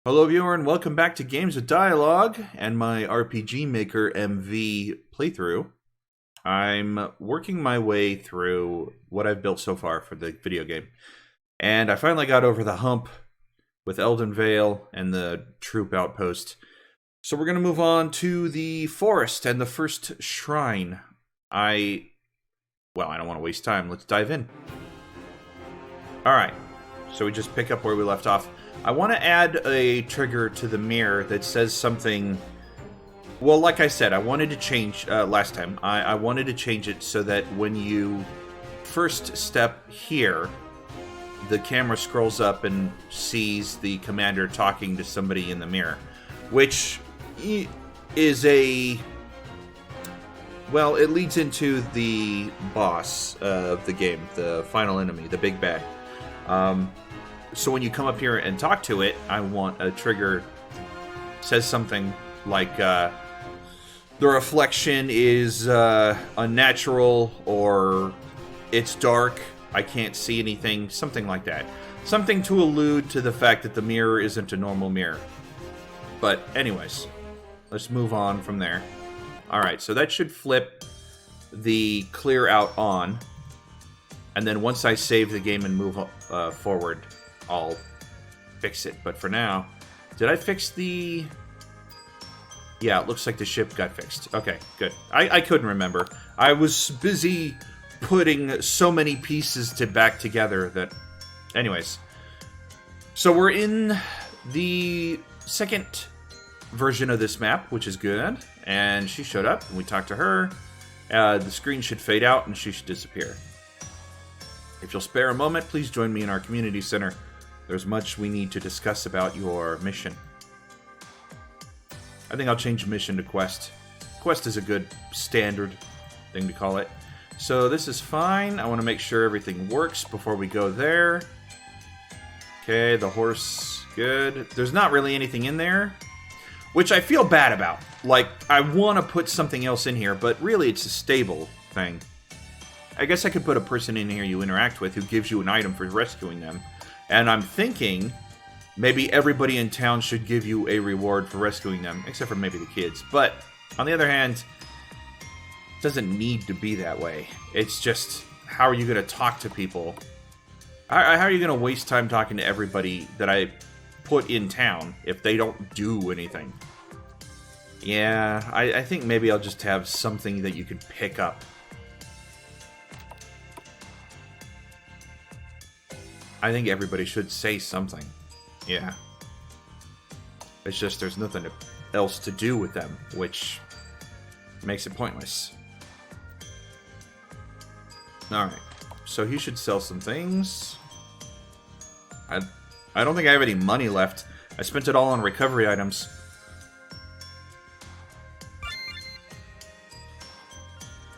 Hello viewer and welcome back to Games with Dialogue and my RPG Maker MV playthrough. I'm working my way through what I've built so far for the video game. And I finally got over the hump with Eldenvale and the troop outpost. So we're going to move on to the forest and the first shrine. I don't want to waste time. Let's dive in. Alright, so we just pick up where we left off. I want to add a trigger to the mirror that says something... Well, like I said, I wanted to change last time. I wanted to change it so that when you first step here, the camera scrolls up and sees the commander talking to somebody in the mirror. Which is a... Well, it leads into the boss of the game, the final enemy, the big bad. So when you come up here and talk to it, I want a trigger says something like the reflection is unnatural, or it's dark, I can't see anything, something like that. Something to allude to the fact that the mirror isn't a normal mirror. But anyways, let's move on from there. Alright, so that should flip the clear out on. And then once I save the game and move forward, I'll fix it. But for now, did I fix the... Yeah, it looks like the ship got fixed. Okay, good. I couldn't remember. I was busy putting so many pieces back together that... Anyways. So we're in the second version of this map, which is good. And she showed up, and we talked to her. The screen should fade out, and she should disappear. If you'll spare a moment, please join me in our community center. There's much we need to discuss about your mission. I think I'll change mission to quest. Quest is a good standard thing to call it. So this is fine. I want to make sure everything works before we go there. Okay, the horse, good. There's not really anything in there, which I feel bad about. Like, I want to put something else in here, but really it's a stable thing. I guess I could put a person in here you interact with who gives you an item for rescuing them. And I'm thinking maybe everybody in town should give you a reward for rescuing them, except for maybe the kids. But on the other hand, it doesn't need to be that way. It's just, how are you going to talk to people? How are you going to waste time talking to everybody that I put in town if they don't do anything? Yeah, I think maybe I'll just have something that you can pick up. I think everybody should say something. Yeah. It's just there's nothing else to do with them, which makes it pointless. Alright. So he should sell some things. I don't think I have any money left. I spent it all on recovery items.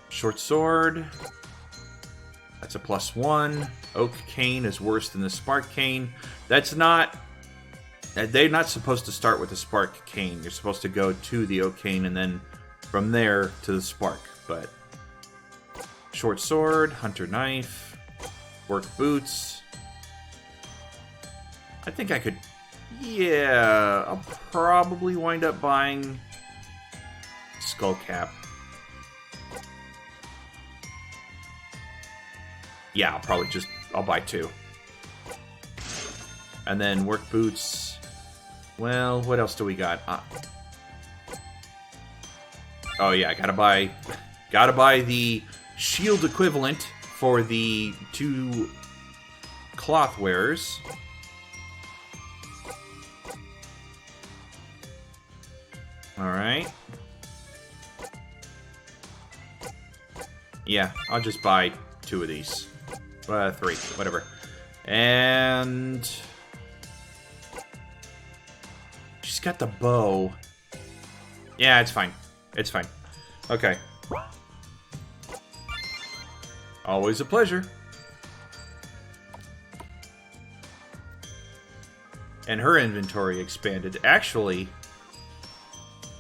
Short sword. That's a +1. Oak cane is worse than the spark cane. That's not... They're not supposed to start with the spark cane. You're supposed to go to the oak cane and then from there to the spark. But short sword, hunter knife, work boots. I think I could... Yeah, I'll probably wind up buying skull cap. Yeah, I'll buy 2. And then work boots. Well, what else do we got? Oh yeah, gotta buy the shield equivalent for the 2 cloth wearers. Alright. Yeah, I'll just buy 2 of these. 3, whatever. And... She's got the bow. Yeah, it's fine. It's fine. Okay. Always a pleasure. And her inventory expanded. Actually,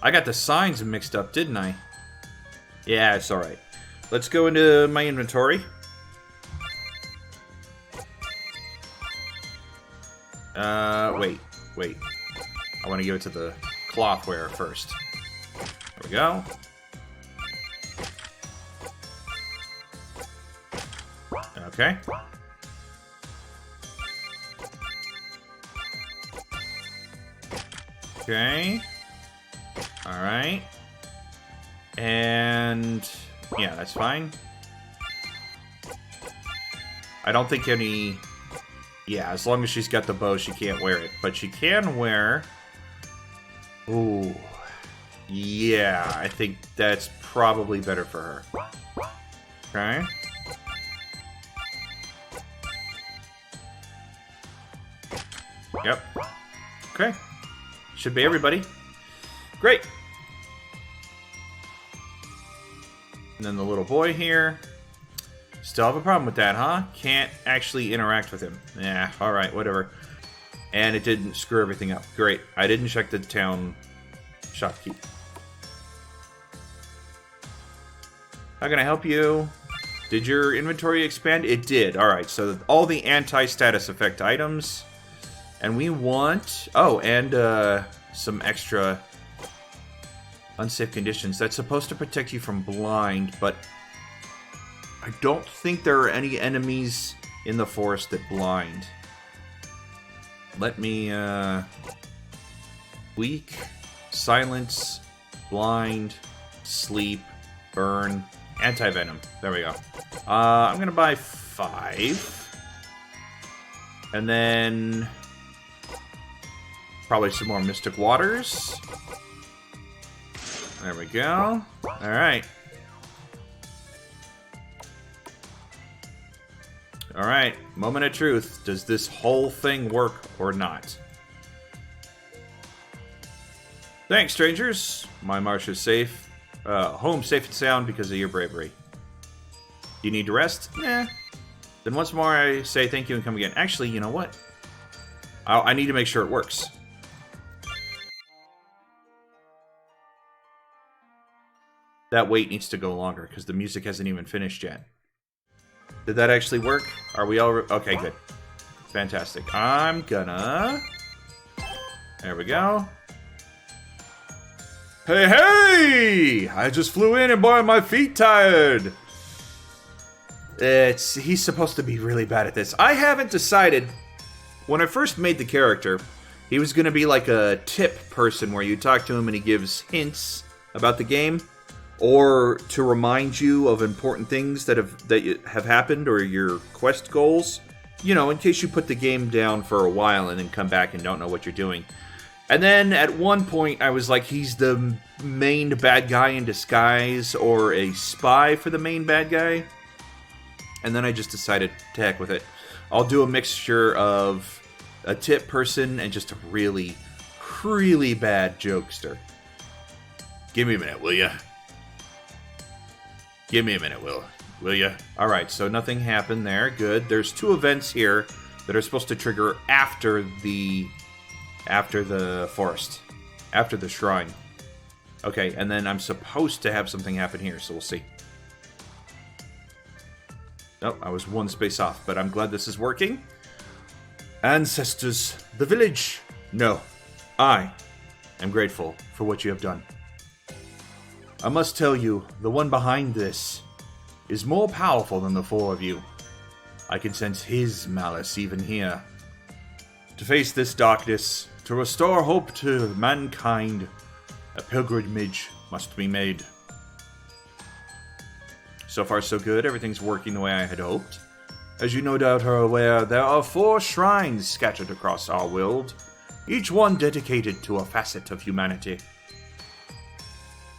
I got the signs mixed up, didn't I? Yeah, it's alright. Let's go into my inventory. Wait. I want to give it to the cloth wearer first. There we go. Okay. Okay. Alright. And... yeah, that's fine. I don't think any... yeah, as long as she's got the bow, she can't wear it. But she can wear... ooh. Yeah, I think that's probably better for her. Okay. Yep. Okay. Should be everybody. Great. And then the little boy here. Still have a problem with that, huh? Can't actually interact with him. Yeah, alright, whatever. And it didn't screw everything up. Great. I didn't check the town shopkeep. How can I help you? Did your inventory expand? It did. Alright, so all the anti-status effect items. And we want... oh, and some extra unsafe conditions. That's supposed to protect you from blind, but I don't think there are any enemies in the forest that blind. Let me, weak, silence, blind, sleep, burn, anti-venom. There we go. I'm gonna buy 5. And then... probably some more Mystic Waters. There we go. Alright. Alright, moment of truth. Does this whole thing work or not? Thanks, strangers. My marsh is safe. Home safe and sound because of your bravery. Do you need to rest? Nah. Then once more I say thank you and come again. Actually, you know what? I need to make sure it works. That wait needs to go longer because the music hasn't even finished yet. Did that actually work? Are we all... okay, good. Fantastic. I'm gonna... there we go. Hey, hey! I just flew in and boy, my feet tired. He's supposed to be really bad at this. I haven't decided... when I first made the character, he was gonna be like a tip person where you talk to him and he gives hints about the game. Or to remind you of important things that have happened or your quest goals. You know, in case you put the game down for a while and then come back and don't know what you're doing. And then at one point I was like, he's the main bad guy in disguise or a spy for the main bad guy. And then I just decided to heck with it. I'll do a mixture of a tip person and just a really, really bad jokester. Give me a minute, will ya? Give me a minute, will ya? Alright, so nothing happened there. Good. There's 2 events here that are supposed to trigger after the forest. After the shrine. Okay, and then I'm supposed to have something happen here, so we'll see. Oh, I was 1 space off, but I'm glad this is working. Ancestors, the village. No, I am grateful for what you have done. I must tell you, the one behind this is more powerful than the 4 of you. I can sense his malice even here. To face this darkness, to restore hope to mankind, a pilgrimage must be made. So far so good, everything's working the way I had hoped. As you no doubt are aware, there are 4 shrines scattered across our world, each one dedicated to a facet of humanity.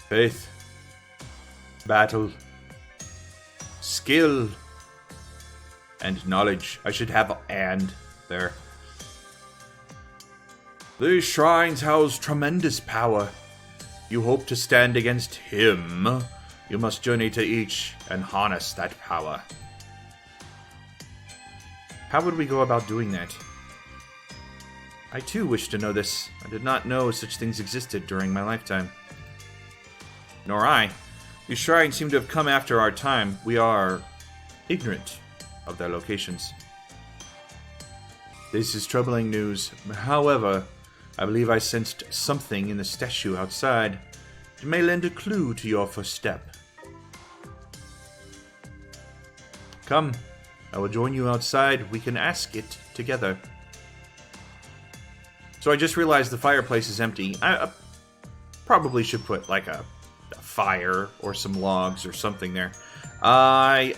Faith, battle, skill, and knowledge. I should have "and" there. These shrines house tremendous power. You hope to stand against him. You must journey to each and harness that power. How would we go about doing that? I too wish to know this. I did not know such things existed during my lifetime. Nor I. These shrines seem to have come after our time. We are ignorant of their locations. This is troubling news. However, I believe I sensed something in the statue outside. It may lend a clue to your first step. Come, I will join you outside. We can ask it together. So I just realized the fireplace is empty. I probably should put like a fire or some logs or something there. I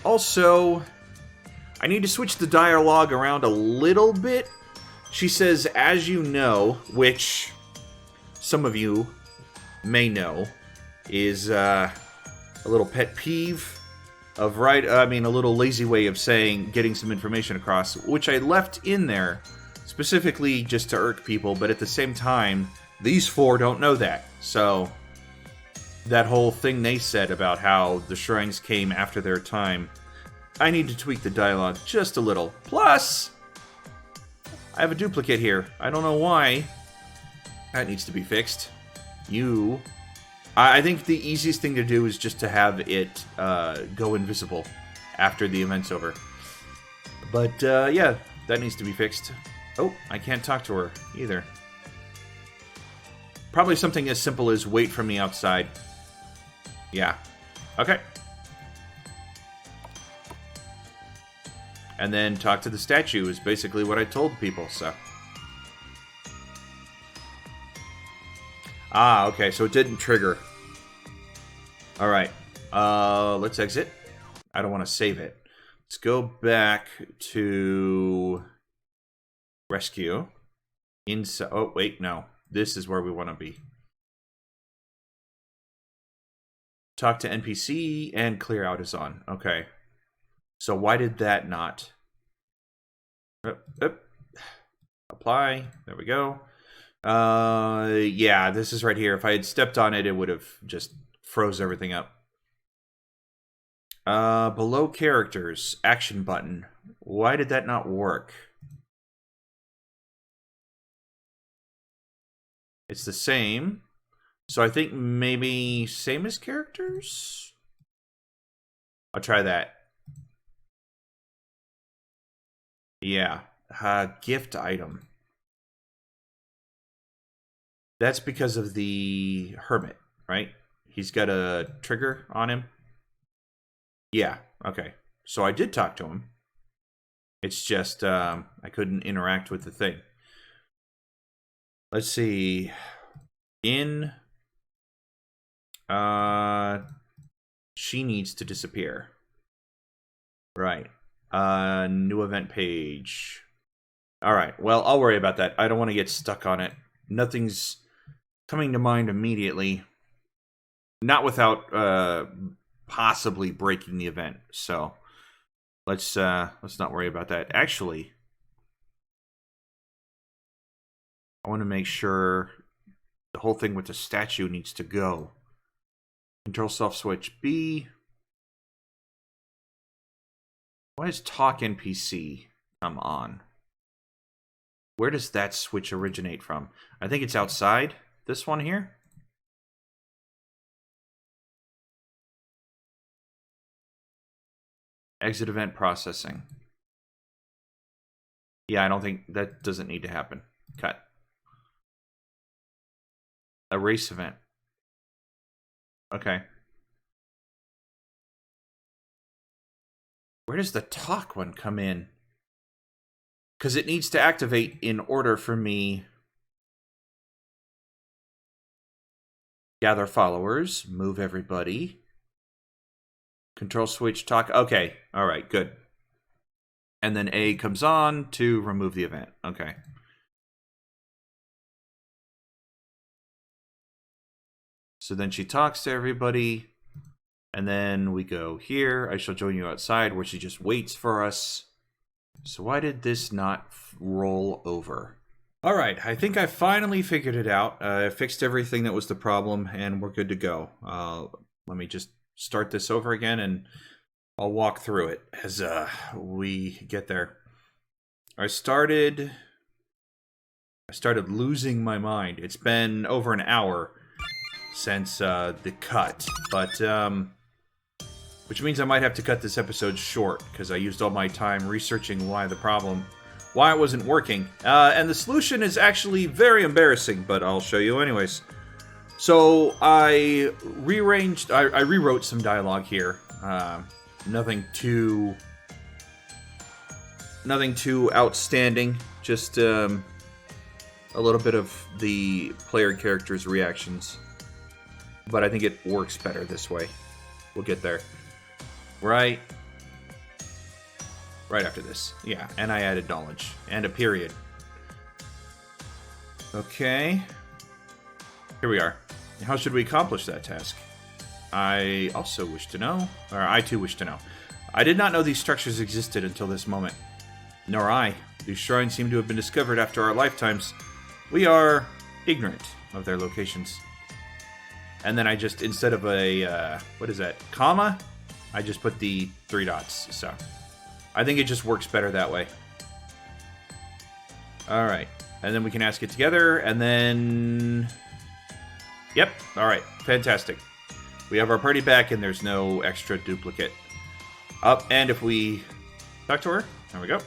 need to switch the dialogue around a little bit. She says, as you know, which some of you may know, is a little pet peeve of a little lazy way of saying getting some information across, which I left in there specifically just to irk people, but at the same time, these four don't know that. So that whole thing they said about how the shrines came after their time, I need to tweak the dialogue just a little. Plus, I have a duplicate here. I don't know why. That needs to be fixed. I think the easiest thing to do is just to have it go invisible after the event's over. But, yeah, that needs to be fixed. Oh, I can't talk to her either. Probably something as simple as wait for me outside. Yeah. Okay. And then talk to the statue is basically what I told people, so. Ah, okay, so it didn't trigger. Alright. Let's exit. I don't want to save it. Let's go back to rescue. Inside. Oh, wait, no. This is where we want to be. Talk to NPC and clear out is on. Okay. So why did that not? Apply. There we go. Yeah, this is right here. If I had stepped on it, it would have just froze everything up. Below characters, action button. Why did that not work? It's the same. So I think maybe same as characters? I'll try that. Yeah. Gift item. That's because of the hermit, right? He's got a trigger on him. Yeah, okay. So I did talk to him. It's just I couldn't interact with the thing. Let's see. She needs to disappear. Right. New event page. Alright, well, I'll worry about that. I don't want to get stuck on it. Nothing's coming to mind immediately. Not without possibly breaking the event. So let's not worry about that. Actually, I want to make sure the whole thing with the statue needs to go. Control self switch B. Why is talk NPC come on? Where does that switch originate from? I think it's outside this one here. Exit event processing. Yeah, I don't think that doesn't need to happen. Cut. Erase event. Okay. Where does the talk one come in? Because it needs to activate in order for me. Gather followers. Move everybody. Control switch talk. Okay. All right. Good. And then A comes on to remove the event. Okay. So then she talks to everybody. And then we go here. I shall join you outside, where she just waits for us. So why did this not roll over? All right, I think I finally figured it out. I fixed everything that was the problem, and we're good to go. Let me just start this over again, and I'll walk through it as we get there. I started losing my mind. It's been over an hour since the cut, but which means I might have to cut this episode short because I used all my time researching why the problem why it wasn't working. And the solution is actually very embarrassing, but I'll show you anyways. So I rewrote some dialogue here. Nothing too outstanding. Just a little bit of the player character's reactions. But I think it works better this way. We'll get there. Right after this. Yeah, and I added knowledge. And a period. Okay. Here we are. How should we accomplish that task? I also wish to know. Or I too wish to know. I did not know these structures existed until this moment. Nor I. These shrines seem to have been discovered after our lifetimes. We are ignorant of their locations. And then I just, instead of a, what is that, comma? I just put the 3 dots, so. I think it just works better that way. Alright, and then we can ask it together, and then... Yep, alright, fantastic. We have our party back, and there's no extra duplicate. Up, and if we talk to her, there we go.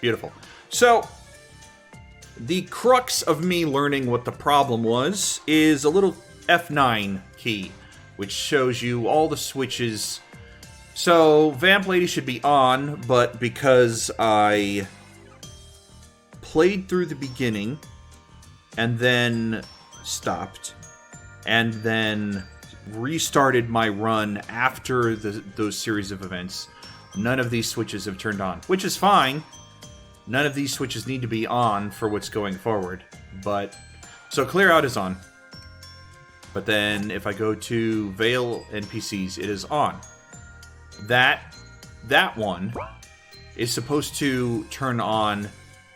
Beautiful. So, the crux of me learning what the problem was is a little F9 key, which shows you all the switches. So, Vamp Lady should be on, but because I played through the beginning and then stopped and then restarted my run after those series of events, none of these switches have turned on, which is fine. None of these switches need to be on for what's going forward, but... So Clear Out is on. But then if I go to Vale NPCs, it is on. That one is supposed to turn on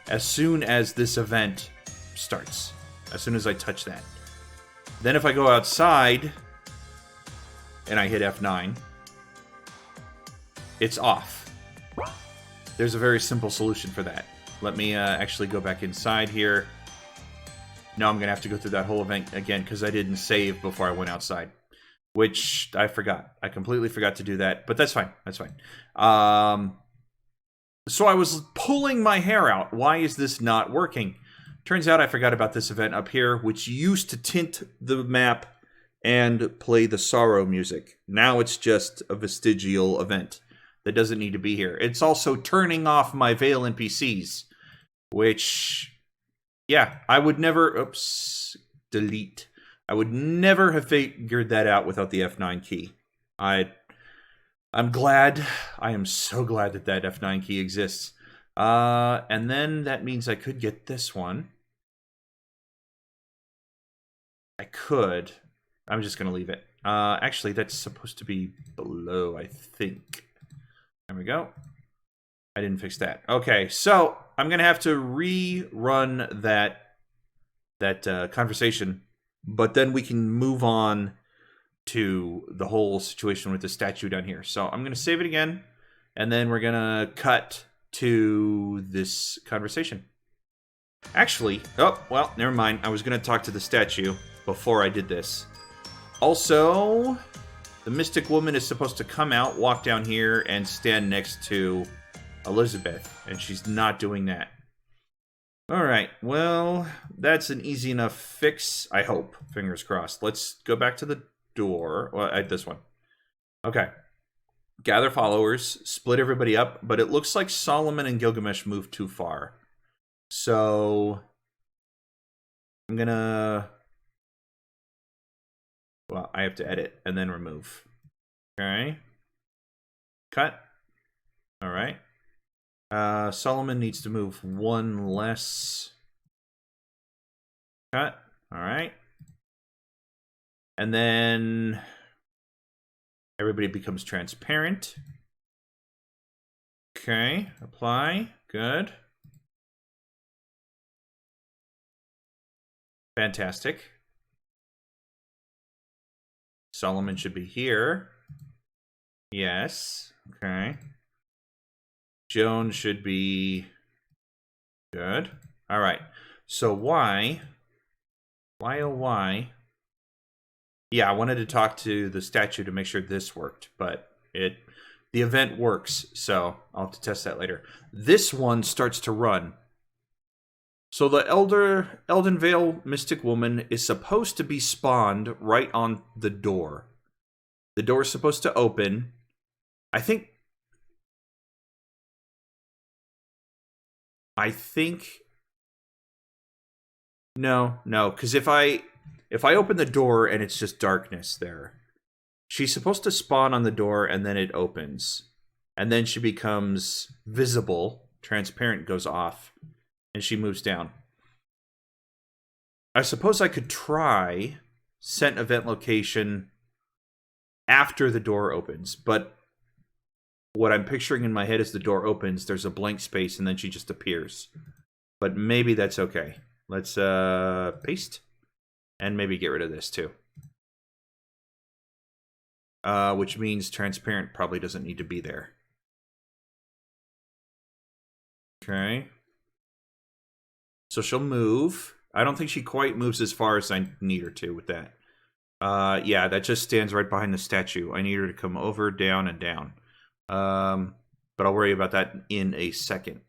as soon as this event starts. As soon as I touch that. Then if I go outside and I hit F9, it's off. There's a very simple solution for that. Let me actually go back inside here. No, I'm going to have to go through that whole event again because I didn't save before I went outside. Which I forgot. I completely forgot to do that. But that's fine. That's fine. So I was pulling my hair out. Why is this not working? Turns out I forgot about this event up here, which used to tint the map and play the sorrow music. Now it's just a vestigial event that doesn't need to be here. It's also turning off my Vale NPCs, which, yeah, I would never... Oops. Delete. I would never have figured that out without the F9 key. I'm glad. I am so glad that that F9 key exists. And then that means I could get this one. I could. I'm just going to leave it. Actually, that's supposed to be below, I think. There we go. I didn't fix that. Okay, so I'm going to have to rerun that conversation, but then we can move on to the whole situation with the statue down here. So I'm going to save it again, and then we're going to cut to this conversation. Actually, oh, well, never mind. I was going to talk to the statue before I did this. Also, the Mystic Woman is supposed to come out, walk down here, and stand next to Elizabeth, and she's not doing that. Alright, well, that's an easy enough fix, I hope. Fingers crossed. Let's go back to the door. Well, this one. Okay. Gather followers, split everybody up, but it looks like Solomon and Gilgamesh moved too far. So, I'm gonna... Well, I have to edit and then remove. Okay. Cut. Alright. Solomon needs to move one less. Cut. Alright. And then everybody becomes transparent. Okay. Apply. Good. Fantastic. Solomon should be here. Yes. Okay. Joan should be good. All right. So why, oh why? Yeah, I wanted to talk to the statue to make sure this worked, but it The event works, so I'll have to test that later. This one starts to run. So the Eldenvale Mystic Woman is supposed to be spawned right on the door. The door is supposed to open. I think... No, because if I open the door and it's just darkness there, she's supposed to spawn on the door and then it opens. And then she becomes visible, transparent goes off, and she moves down. I suppose I could try set event location after the door opens, but what I'm picturing in my head is the door opens, there's a blank space, and then she just appears. But maybe that's okay. Let's paste, and maybe get rid of this too. Which means transparent probably doesn't need to be there. Okay. So she'll move. I don't think she quite moves as far as I need her to with that. Yeah, that just stands right behind the statue. I need her to come over, down, and down. But I'll worry about that in a second.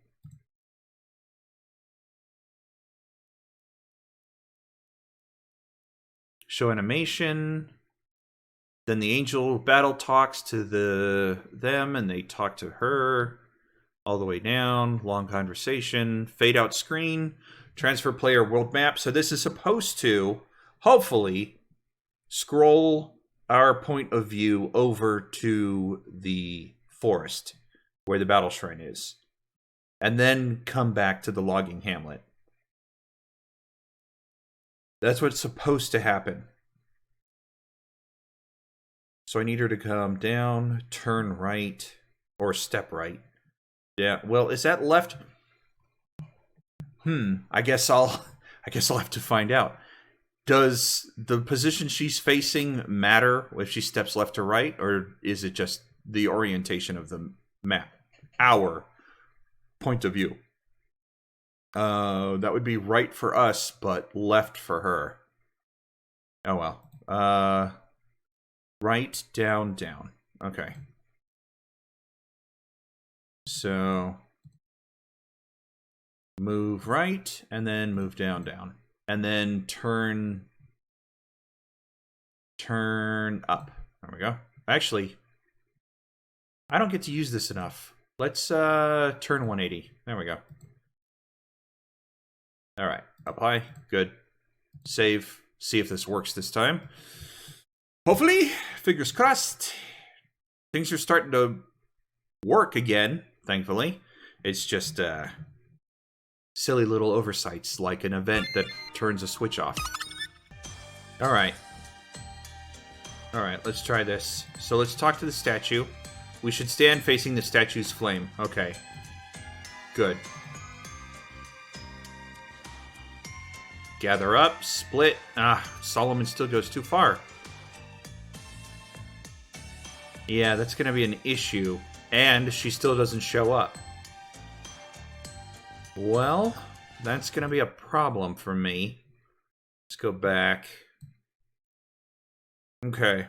Show animation. Then the angel battle talks to them, and they talk to her. All the way down. Long conversation. Fade out screen. Transfer player world map. So this is supposed to, hopefully, scroll our point of view over to the forest where the battle shrine is, and then come back to the logging hamlet. That's what's supposed to happen. So I need her to come down, turn right, or step right. Yeah, well, is that left? I guess I'll have to find out. Does the position she's facing matter if she steps left or right, or is it just the orientation of the map? Our point of view. That would be right for us, but left for her. Oh well. Right, down, down. Okay. So move right, and then move down, down. And then turn up. There we go. Actually, I don't get to use this enough. Let's turn 180. There we go. All right. Apply. Good. Save. See if this works this time. Hopefully. Fingers crossed. Things are starting to work again, thankfully. It's just silly little oversights, like an event that turns a switch off. Alright. Alright, let's try this. So let's talk to the statue. We should stand facing the statue's flame. Okay. Good. Gather up, split. Solomon still goes too far. Yeah, that's going to be an issue. And she still doesn't show up. Well, that's going to be a problem for me. Let's go back. Okay.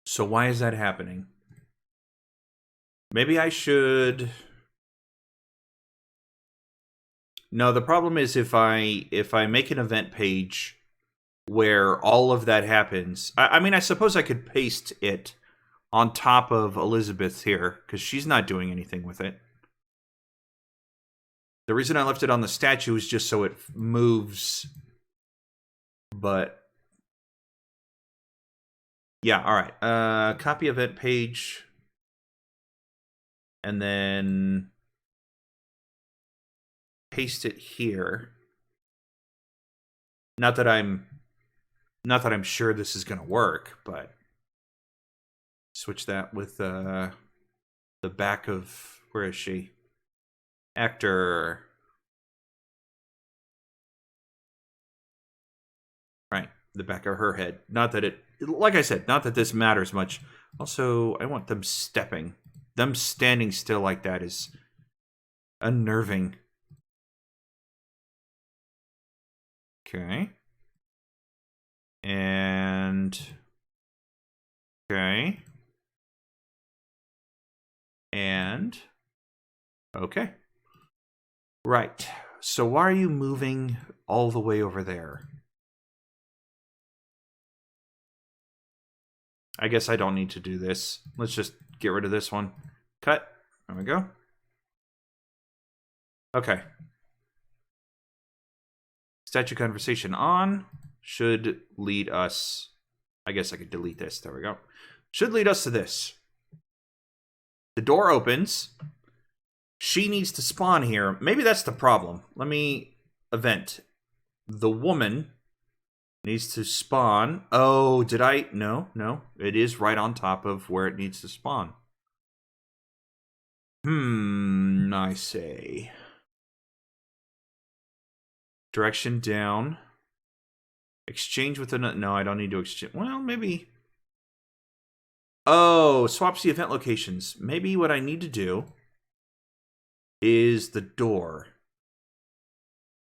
So why is that happening? Maybe I should... No, the problem is if I make an event page where all of that happens... I mean, I suppose I could paste it on top of Elizabeth here, because she's not doing anything with it. The reason I left it on the statue is just so it moves. But yeah, all right. Copy event page, and then paste it here. Not that I'm sure this is going to work, but switch that with the back of, where is she? Actor. Right, the back of her head. Not that it, like I said, not that this matters much. Also, I want them stepping. Them standing still like that is unnerving. Okay. And... Okay. And... okay. Right. So why are you moving all the way over there? I guess I don't need to do this. Let's just get rid of this one. Cut. There we go. Okay. Statue conversation on. Should lead us... I guess I could delete this. There we go. Should lead us to this. The door opens. She needs to spawn here. Maybe that's the problem. Let me... event. The woman... needs to spawn. Oh, did I? No. It is right on top of where it needs to spawn. I say. Direction down. Exchange with another. No, I don't need to exchange. Well, maybe. Oh, swaps the event locations. Maybe what I need to do is the door.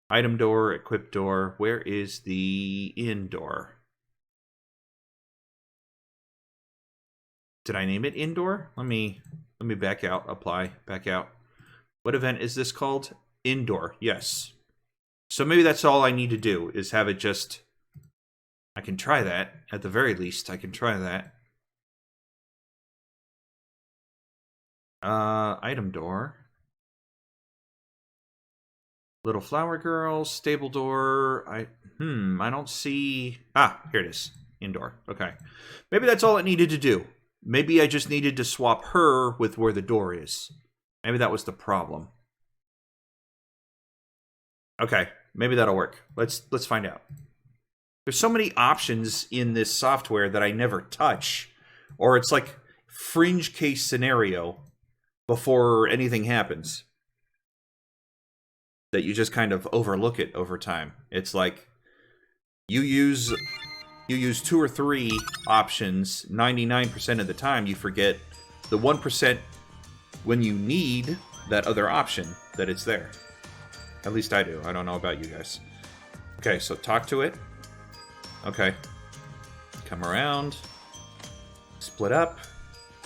Item door, equip door. Where is the inn door? Did I name it indoor? Let me back out. Apply. Back out. What event is this called? Indoor. Yes. So maybe that's all I need to do is have it just... I can try that. At the very least, I can try that. Item door. Little flower girl, stable door. I don't see... Ah, here it is. Indoor. Okay. Maybe that's all it needed to do. Maybe I just needed to swap her with where the door is. Maybe that was the problem. Okay. Maybe that'll work. Let's find out. There's so many options in this software that I never touch. Or it's like fringe case scenario before anything happens. That you just kind of overlook it over time. It's like you use 2 or 3 options 99% of the time. You forget the 1% when you need that other option that it's there. At least I do. I don't know about you guys. Okay, so talk to it. Okay. Come around. Split up.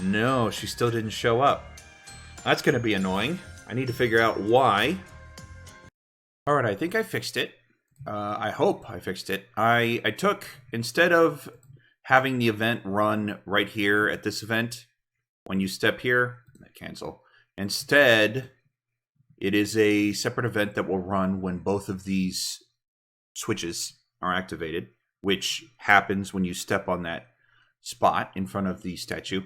No, she still didn't show up. That's going to be annoying. I need to figure out why. Alright, I think I fixed it. I hope I fixed it. I took, instead of having the event run right here at this event, when you step here, cancel. Instead, it is a separate event that will run when both of these switches are activated, which happens when you step on that spot in front of the statue.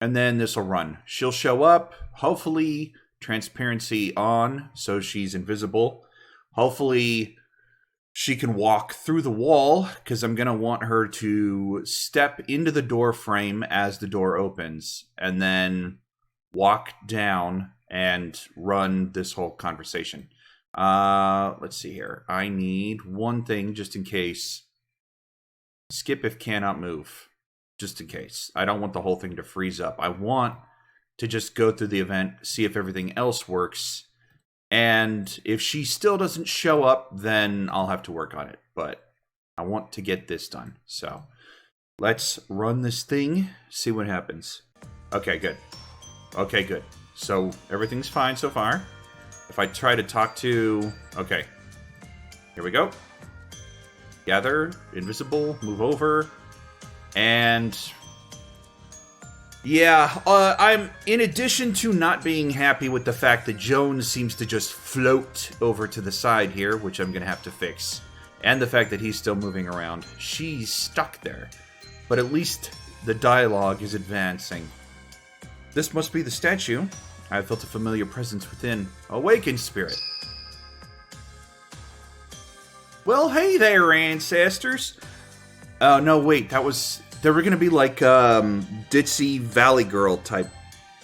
And then this will run. She'll show up, hopefully transparency on, so she's invisible. Hopefully she can walk through the wall, because I'm going to want her to step into the door frame as the door opens, and then walk down and run this whole conversation. Let's see here. I need one thing just in case. Skip if cannot move. Just in case. I don't want the whole thing to freeze up. I want to just go through the event, see if everything else works. And if she still doesn't show up, then I'll have to work on it. But I want to get this done. So let's run this thing, see what happens. Okay, good. Okay, good. So everything's fine so far. If I try to talk to... Okay. Here we go. Gather, invisible, move over. And... yeah, I'm, in addition to not being happy with the fact that Jones seems to just float over to the side here, which I'm going to have to fix, and the fact that he's still moving around, she's stuck there. But at least the dialogue is advancing. This must be the statue. I felt a familiar presence within. Awaken, spirit. Well, hey there, ancestors. No, wait, that was... they were going to be like ditzy Valley Girl type.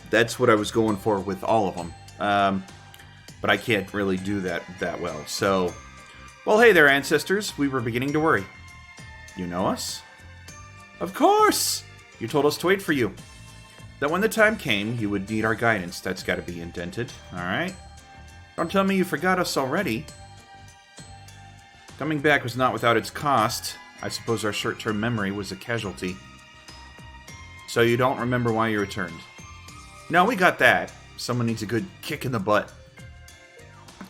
That's what I was going for with all of them. But I can't really do that well. So, well, hey there, ancestors. We were beginning to worry. You know us? Of course! You told us to wait for you. That when the time came, you would need our guidance. That's got to be indented. Alright. Don't tell me you forgot us already. Coming back was not without its cost. I suppose our short-term memory was a casualty. So you don't remember why you returned. No, we got that. Someone needs a good kick in the butt.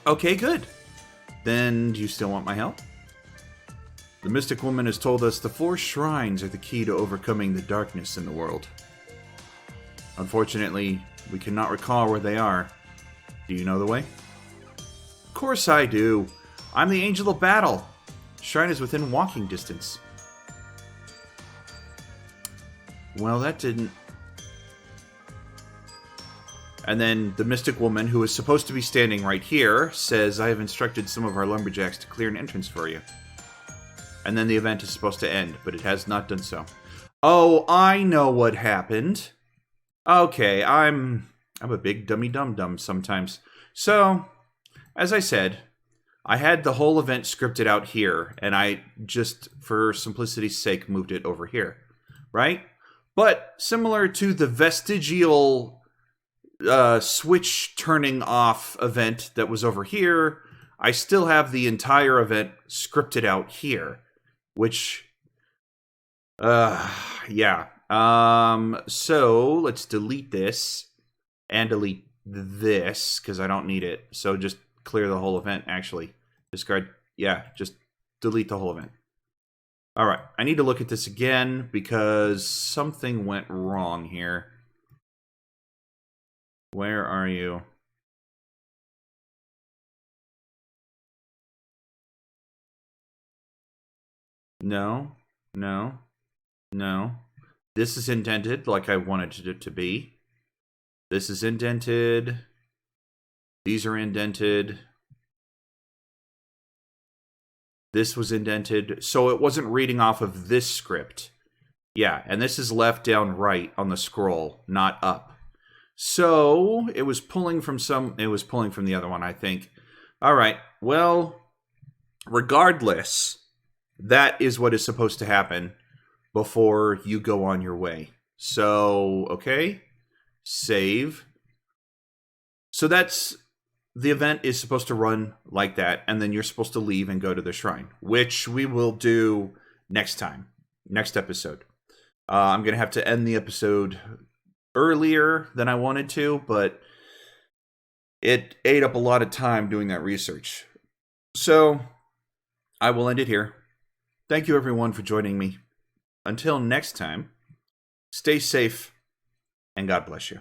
Okay, good. Then, do you still want my help? The Mystic Woman has told us the 4 shrines are the key to overcoming the darkness in the world. Unfortunately, we cannot recall where they are. Do you know the way? Of course I do. I'm the Angel of Battle. Shrine is within walking distance. Well, that didn't... And then the Mystic Woman, who is supposed to be standing right here, says, I have instructed some of our lumberjacks to clear an entrance for you. And then the event is supposed to end, but it has not done so. Oh, I know what happened. Okay, I'm a big dummy dum-dum sometimes. So, as I said, I had the whole event scripted out here, and I just, for simplicity's sake, moved it over here, right? But similar to the vestigial switch turning off event that was over here, I still have the entire event scripted out here, which, yeah. So let's delete this and delete this because I don't need it. So just clear the whole event, actually. Discard, yeah, just delete the whole event. All right, I need to look at this again because something went wrong here. Where are you? No, no, no. This is indented like I wanted it to be. This is indented. These are indented. This was indented. So it wasn't reading off of this script. Yeah, and this is left down right on the scroll, not up. So it was pulling from the other one, I think. All right. Well, regardless, that is what is supposed to happen before you go on your way. So, okay. Save. So that's the event is supposed to run like that, and then you're supposed to leave and go to the shrine, which we will do next time, next episode. I'm going to have to end the episode earlier than I wanted to, but it ate up a lot of time doing that research. So I will end it here. Thank you everyone for joining me. Until next time, stay safe and God bless you.